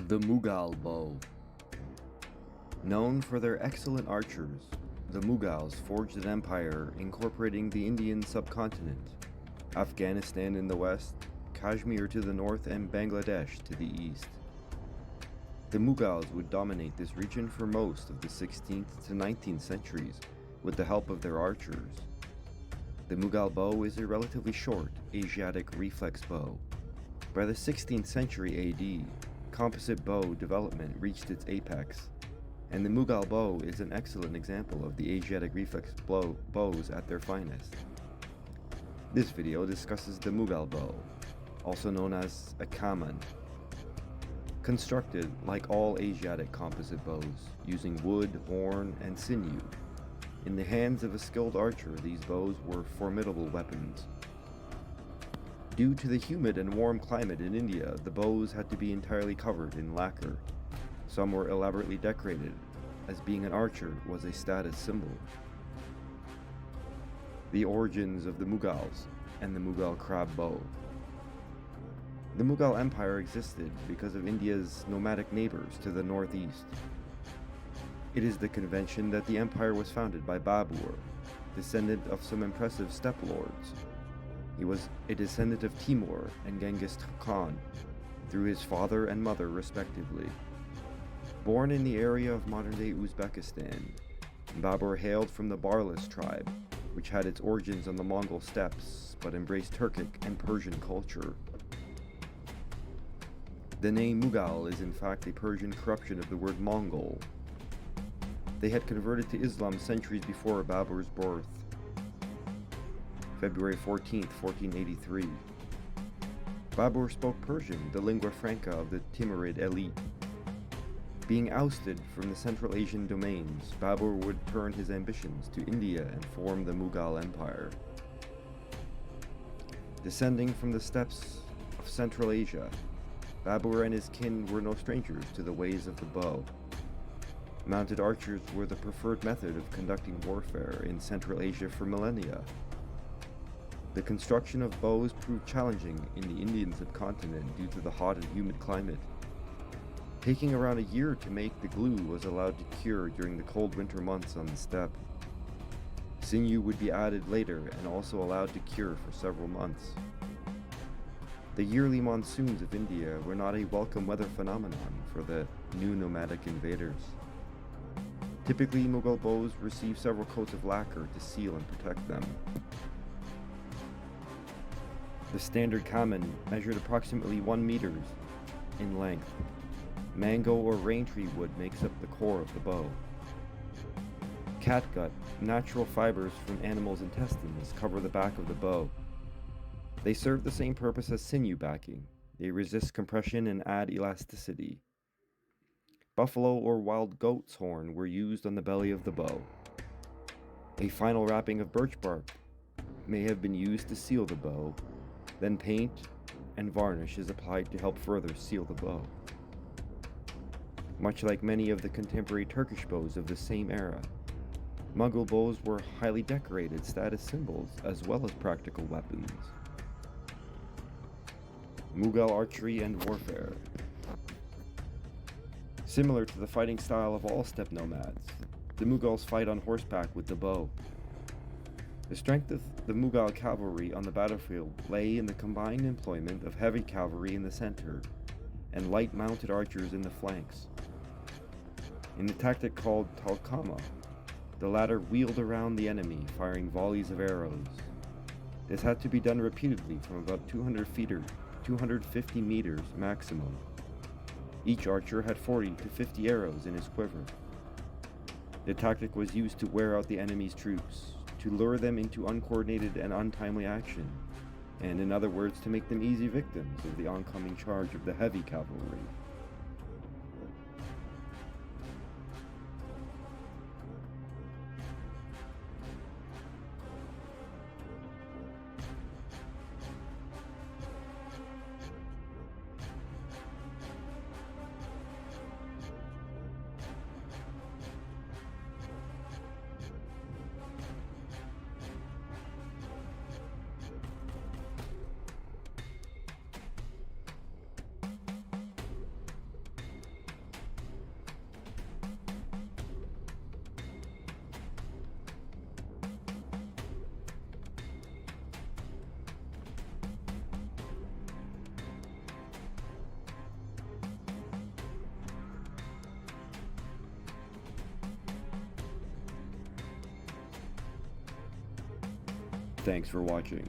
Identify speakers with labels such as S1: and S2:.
S1: The Mughal bow. Known for their excellent archers, the Mughals forged an empire incorporating the Indian subcontinent, Afghanistan in the west, Kashmir to the north, and Bangladesh to the east. The Mughals would dominate this region for most of the 16th to 19th centuries with the help of their archers. The Mughal bow is a relatively short Asiatic reflex bow. By the 16th century AD, composite bow development reached its apex, and the Mughal bow is an excellent example of the Asiatic reflex bows at their finest. This video discusses the Mughal bow, also known as a kaman. Constructed like all Asiatic composite bows, using wood, horn, and sinew. In the hands of a skilled archer, these bows were formidable weapons. Due to the humid and warm climate in India, the bows had to be entirely covered in lacquer. Some were elaborately decorated, as being an archer was a status symbol. The origins of the Mughals and the Mughal crab bow. The Mughal Empire existed because of India's nomadic neighbors to the northeast. It is the convention that the empire was founded by Babur, descendant of some impressive steppe lords. He was a descendant of Timur and Genghis Khan, through his father and mother respectively. Born in the area of modern-day Uzbekistan, Babur hailed from the Barlas tribe, which had its origins on the Mongol steppes but embraced Turkic and Persian culture. The name Mughal is in fact a Persian corruption of the word Mongol. They had converted to Islam centuries before Babur's birth. February 14, 1483. Babur spoke Persian, the lingua franca of the Timurid elite. Being ousted from the Central Asian domains, Babur would turn his ambitions to India and form the Mughal Empire. Descending from the steppes of Central Asia, Babur and his kin were no strangers to the ways of the bow. Mounted archers were the preferred method of conducting warfare in Central Asia for millennia. The construction of bows proved challenging in the Indian subcontinent due to the hot and humid climate. Taking around a year to make, the glue was allowed to cure during the cold winter months on the steppe. Sinew would be added later and also allowed to cure for several months. The yearly monsoons of India were not a welcome weather phenomenon for the new nomadic invaders. Typically, Mughal bows received several coats of lacquer to seal and protect them. The standard kaman measured approximately 1 meter in length. Mango or rain tree wood makes up the core of the bow. Catgut, natural fibers from animals' intestines, cover the back of the bow. They serve the same purpose as sinew backing. They resist compression and add elasticity. Buffalo or wild goat's horn were used on the belly of the bow. A final wrapping of birch bark may have been used to seal the bow. Then paint and varnish is applied to help further seal the bow. Much like many of the contemporary Turkish bows of the same era, Mughal bows were highly decorated status symbols as well as practical weapons. Mughal archery and warfare. Similar to the fighting style of all steppe nomads, the Mughals fight on horseback with the bow. The strength of the Mughal cavalry on the battlefield lay in the combined employment of heavy cavalry in the center and light mounted archers in the flanks. In the tactic called talkama, the latter wheeled around the enemy, firing volleys of arrows. This had to be done repeatedly from about 200 feet or 250 meters maximum. Each archer had 40 to 50 arrows in his quiver. The tactic was used to wear out the enemy's troops, to lure them into uncoordinated and untimely action, and in other words, to make them easy victims of the oncoming charge of the heavy cavalry. Thanks for watching.